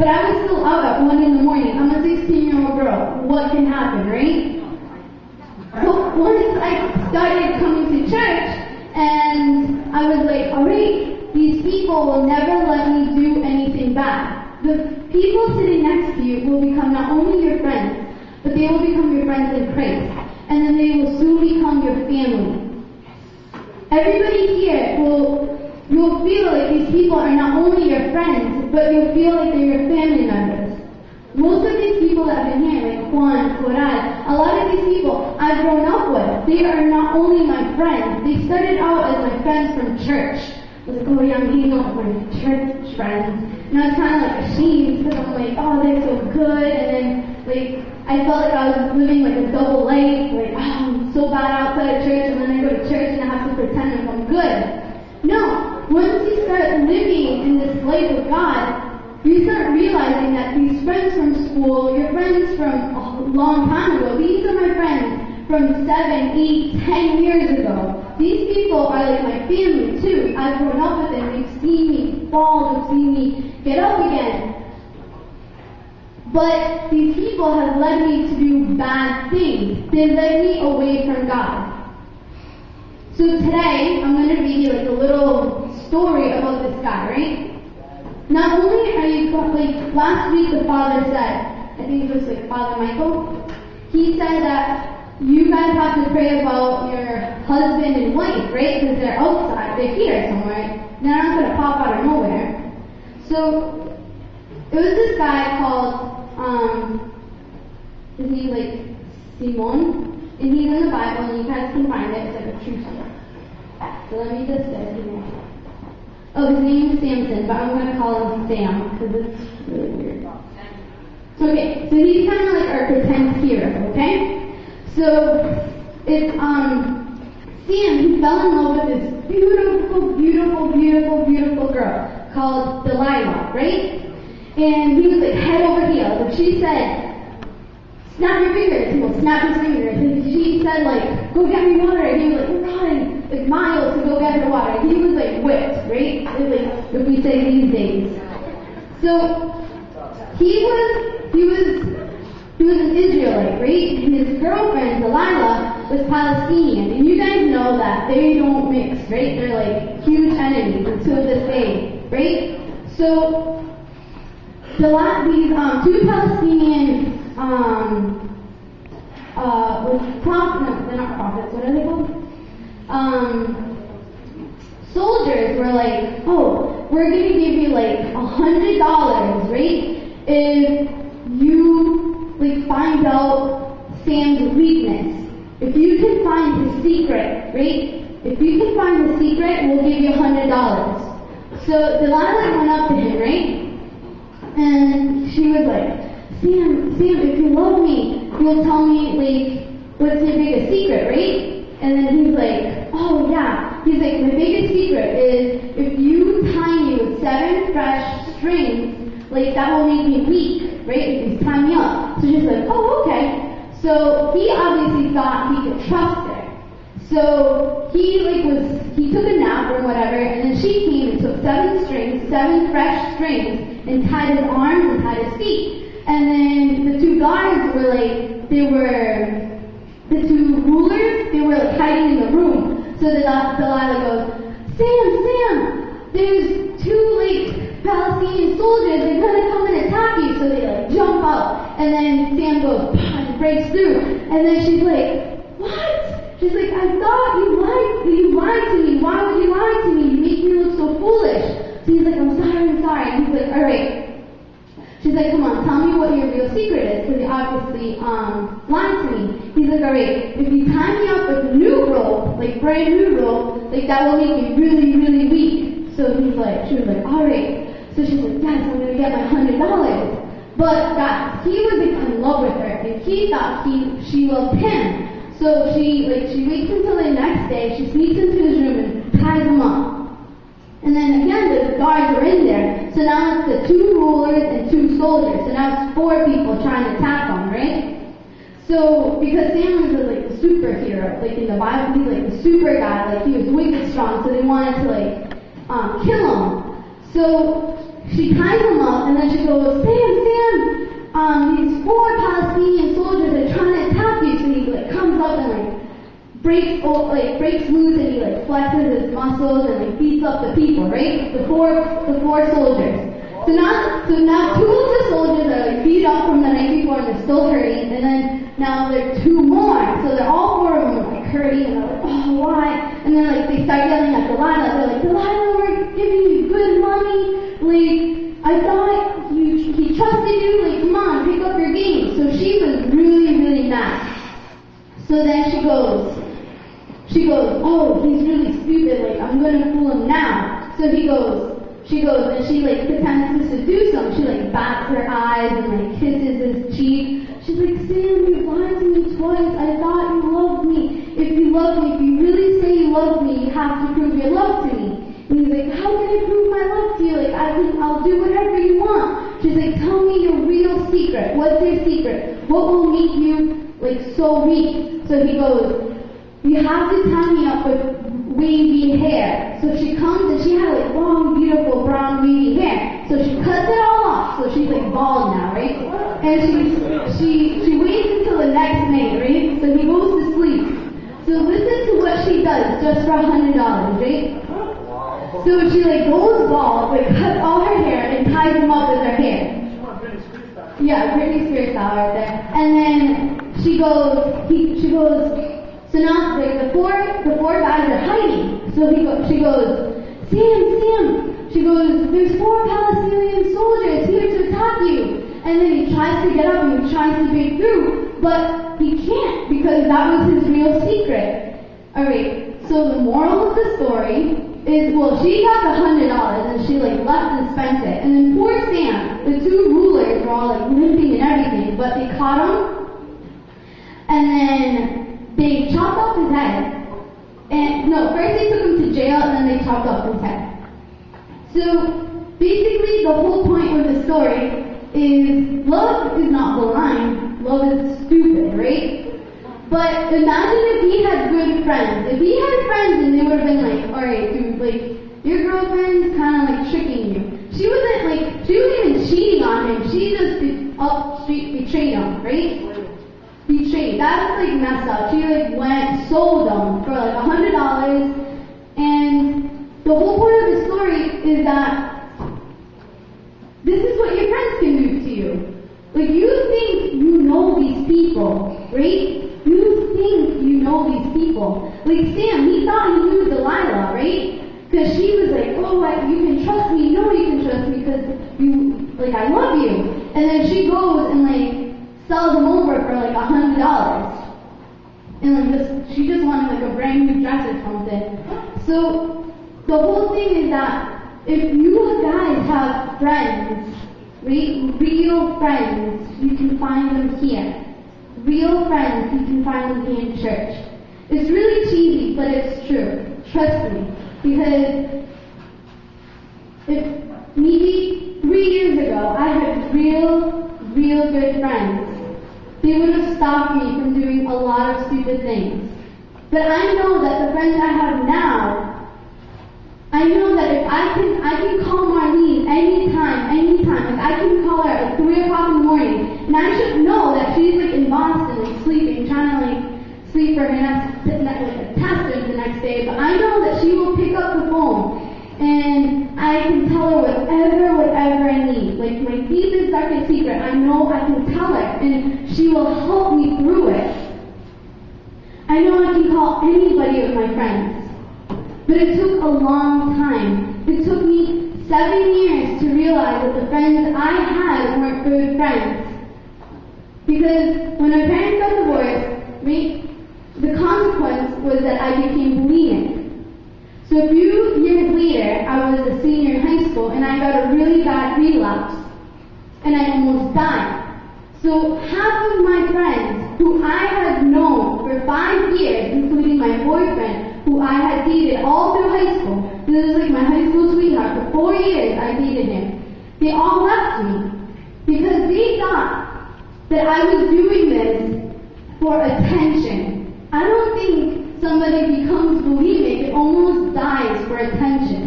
But I was still out at 1 in the morning. I'm a 16-year-old girl. What can happen, right? But once I started coming to church, and I was like, alright, these people will never let me do anything bad. The people sitting next to you will become not only your friends, but they will become your friends in Christ. And then they will soon become your family. Everybody here you'll feel like these people are not only your friends, but you'll feel like they're your family members. Most of these people that have been here, like Juan, Coral, a lot of these people I've grown up with, they are not only my friends, they started out as my friends from church. I was like, oh yeah, I'm hanging out with my church friends. And I was kind of like ashamed because I'm like, oh, they're so good. And then like, I felt like I was living like a double life, like, oh, I'm so bad outside of church, and then I go to church and I have to pretend like I'm good. No, once you start living in this life of God, you start realizing that these friends from school, your friends from a long time ago, these are my friends from 7, 8, 10 years ago. These people are like my family too. I've grown up with them. They've seen me fall. They've seen me get up again. But these people have led me to do bad things. They led me away from God. So today, I'm going to read you like a little story about this guy, right? Not only are you, like last week the father said, I think it was like Father Michael, he said that you guys have to pray about your husband and wife, right? Because they're outside, they're here somewhere. They're not going to pop out of nowhere. So, it was this guy called, his name like Simon, and he's in the Bible, and you guys can find it. It's like a true story. So let me just say his name. Oh, his name is Samson, but I'm going to call him Sam because it's really weird. Okay, so he's kind of like our pretend hero, okay? So it's Sam. He fell in love with this beautiful girl called Delilah, right? And he was like head over heels. If she said, snap your fingers, he will snap his fingers. If she said like, go get me water, and he was like, run like miles to go get her water. He was like whipped, right? Like if we say these days. So he was an Israelite, right? And his girlfriend Delilah was Palestinian, and you guys know that they don't mix, right? They're like huge enemies until this day, right? So these two Palestinian they're not prophets, what are they called? Soldiers were like, oh, we're gonna give you like $100, right? If you like find out Sam's weakness. If you can find his secret, right? If you can find his secret, we'll give you $100. So Delilah went up to him, right? And she was like, Sam, if you love me, you'll tell me, like, what's your biggest secret, right? And then he's like, oh yeah. He's like, my biggest secret is if you tie me with 7 fresh strings, like, that will make me weak, right? If you tie me up. So she's like, oh, okay. So he obviously thought he could trust her. So he took a nap or whatever, and then she came and took 7 fresh strings, and tied his arms and tied his feet. And then the 2 guards were like, the 2 rulers, they were like hiding in the room. So Delilah goes, Sam, there's 2 like Palestinian soldiers, they're gonna come and attack you. So they like jump out, and then Sam goes, and breaks through. And then she's like, what? She's like, I thought you lied to me. Why would you lie to me? You make me look so foolish. So he's like, I'm sorry. And he's like, alright. She's like, come on, tell me what your real secret is, because you obviously lied to me. He's like, alright, if you tie me up with a new rope, like brand new rope, like that will make me really, really weak. So she was like, alright. So she's like, yes, I'm gonna get my $100. But guys, he was like in love with her, and he thought she loved him. So she waits until the next day, she sneaks into his room and ties him up. And then again, the guards are in there. So now it's the 2 rulers and 2 soldiers. So now it's 4 people trying to attack him, right? So, because Sam was like the superhero, like in the Bible, he's like the super guy, like he was wicked strong, so they wanted to like, kill him. So, she ties him up, and then she goes, breaks loose and he like flexes his muscles and like beats up the people, right? The four soldiers. So now two of the soldiers are like beat up from the night before and they're still hurting, and then now there are two more. So they're all four of them like hurting and they're like, oh, why? And then like they start yelling at Delilah. They're like, Delilah, we're giving you good money. Like, I thought he trusted you. Like, come on, pick up your game. So she was really, really mad. So then she goes, oh, he's really stupid. Like, I'm gonna fool him now. So she goes, and she like pretends to seduce him. She like bats her eyes and like kisses his cheek. She's like, Sam, you lied to me twice. I thought you loved me. If you love me, if you really say you love me, you have to prove your love to me. And he's like, how can I prove my love to you? Like, I'll do whatever you want. She's like, tell me your real secret. What's your secret? What will make you like so weak? So he goes, you have to tie me up with wavy hair. So she comes and she had like long, beautiful brown wavy hair. So she cuts it all off. So she's like bald now, right? And she waits until the next night, right? So he goes to sleep. So listen to what she does just for $100, right? So she like goes bald, like cuts all her hair and ties them up with her hair. Yeah, Britney Spears style right there. And then she goes, so now the four guys are hiding. So she goes, Sam, she goes, there's 4 Palestinian soldiers here to attack you. And then he tries to get up and he tries to break through, but he can't because that was his real secret. Alright, so the moral of the story is, well, she got the $100 and she like left and spent it. And then poor Sam, the 2 rulers were all like limping and everything, but they caught him and then they chopped off his head. And no, first they took him to jail and then they chopped off his head. So basically the whole point of the story is love is not blind, love is stupid, right? But imagine if he had good friends. If he had friends and they would have been like, alright dude, like, your girlfriend's kind of like tricking you. She wasn't even cheating on him, she just up street betrayed him, right? Betrayed. That was like messed up. She like sold him for like $100, and the whole point of the story is that this is what your friends can do to you. Like, you think you know these people, right? You think you know these people. Like Sam, he thought he knew Delilah, right? Because she was like, oh, you can trust me. No, you can trust me because like, I love you. And then she goes and like sells him over for like $100. And like she just wanted like a brand new dress or something. So the whole thing is that if you guys have friends, real friends, you can find them here. Real friends, you can find them here in church. It's really cheesy, but it's true. Trust me. Because if maybe 3 years ago I had real good friends, they would have stopped me from doing a lot of stupid things. But I know that the friends I have now, I know that if I can call Marlene anytime. Like I can call her at 3 o'clock in the morning, and I should know that she's like in Boston, like sleeping, trying to like sleep for her next test the next day. But I know that she will pick up the phone, and I can tell her whatever I need. Like my deepest, darkest secret, I know I can tell her, and she will help me through it. I know I can call anybody of my friends. But it took a long time. It took me 7 years to realize that the friends I had weren't good friends. Because when my parents got divorced, the consequence was that I became bulimic. So a few years later, I was a senior in high school and I got a really bad relapse. And I almost died. So half of my friends, who I had known for 5 years, including my boyfriend, who I had dated all through high school. This was like my high school sweetheart. For 4 years I dated him. They all left me because they thought that I was doing this for attention. I don't think somebody becomes bulimic and almost dies for attention.